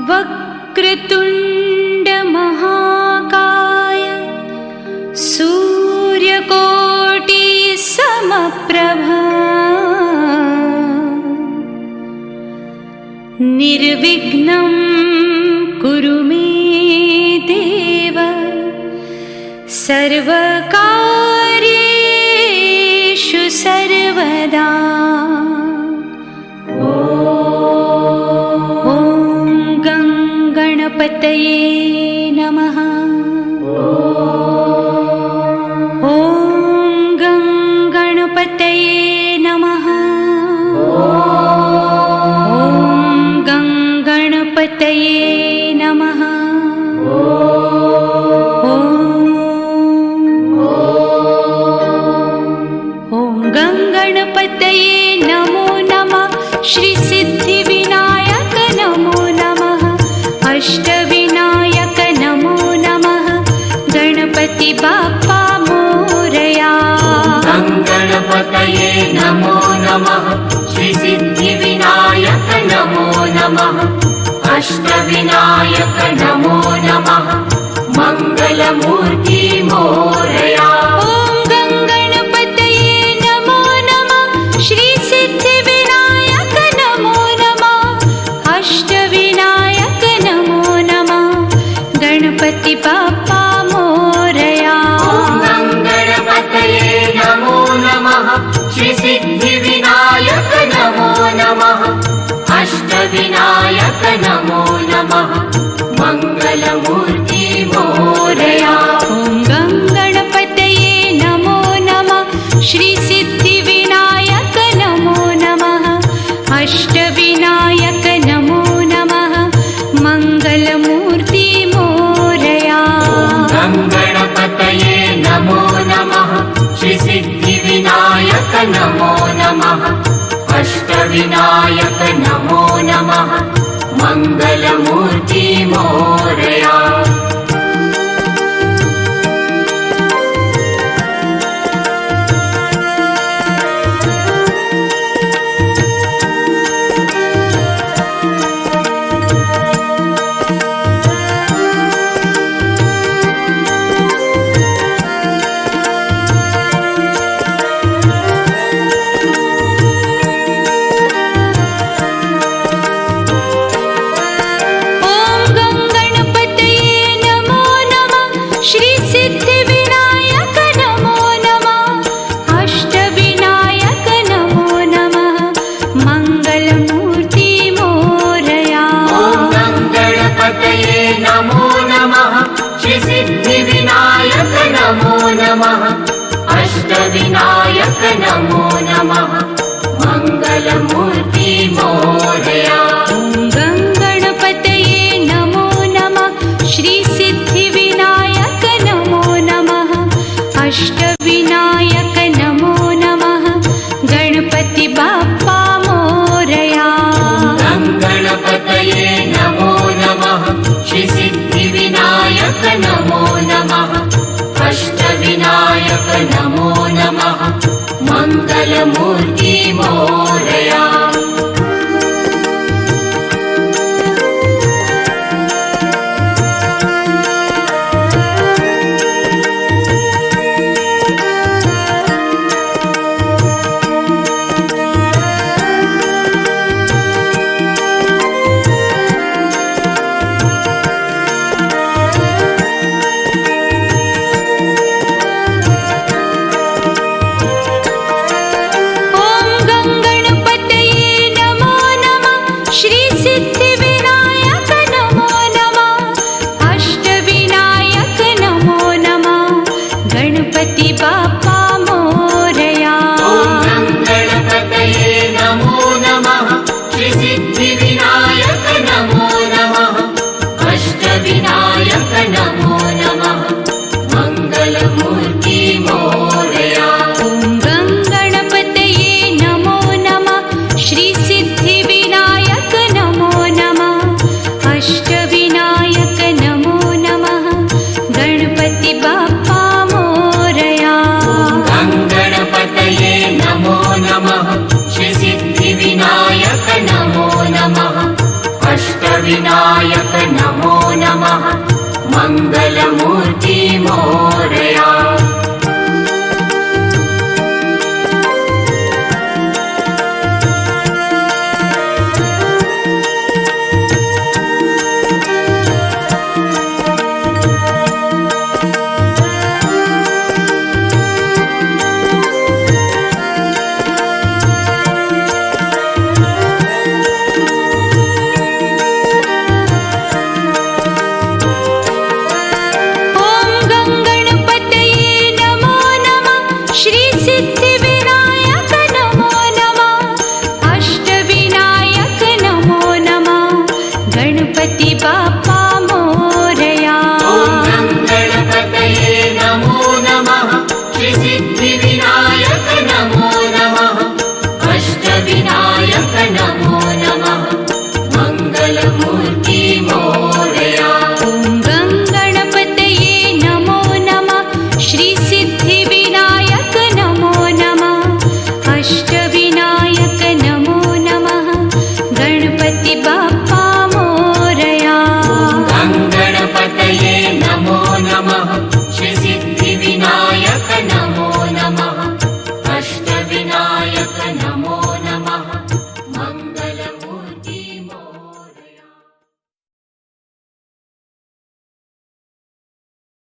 वक्रतुण्ड महाकाय सूर्यकोटि समप्रभा निर्विघ्नं कुरु मे देव सर्वकार्येषु सर्वदा। गणपतये नमः। ॐ गणपतये नमः। ॐ गणपतये नमः। ॐ गणपतये नमो नमः। श्री सिद्धिविनायक नमो नमः। अष्टविनायक नमो नमः। गणपति बाप्पा मोरया। गणपतये नमो नमः। श्री सिद्धिविनायक नमो नमः। अष्टविनायक नमो नमः। मंगलमूर्ति मोरया। गणपति बाप्पा मोरया। गणपतये नमो नमः। श्री सिद्धिविनायक नमो नमः। अष्टविनायक नमो नमः। मंगलमूर्ति मोरया। गणपतये नमो नमः। श्री सिद्धिविनायक नमो नमः। अष्टविनायक नमो नमः। मंगलमूर्ति गणपतये नमो नमः। श्री सिद्धिविनायक नमो नमः। अष्टविनायक नमो नमः। मंगलमूर्ति मोरया। अष्टविनायक नमो नमः। मंगलमूर्ति मोरया। गणपतये नमो नमः। श्री सिद्धिविनायक नमो नमः। अष्टविनायक नमो नमः। गणपति बाप्पा मोरया। गणपतये नमो नमः। श्री सिद्धिविनायक नमो नमः। अष्टविनायक नमो नमः। मंगलमूर्ति मोरया। गणपतये नमः मङ्गलमूर्ति मोरया।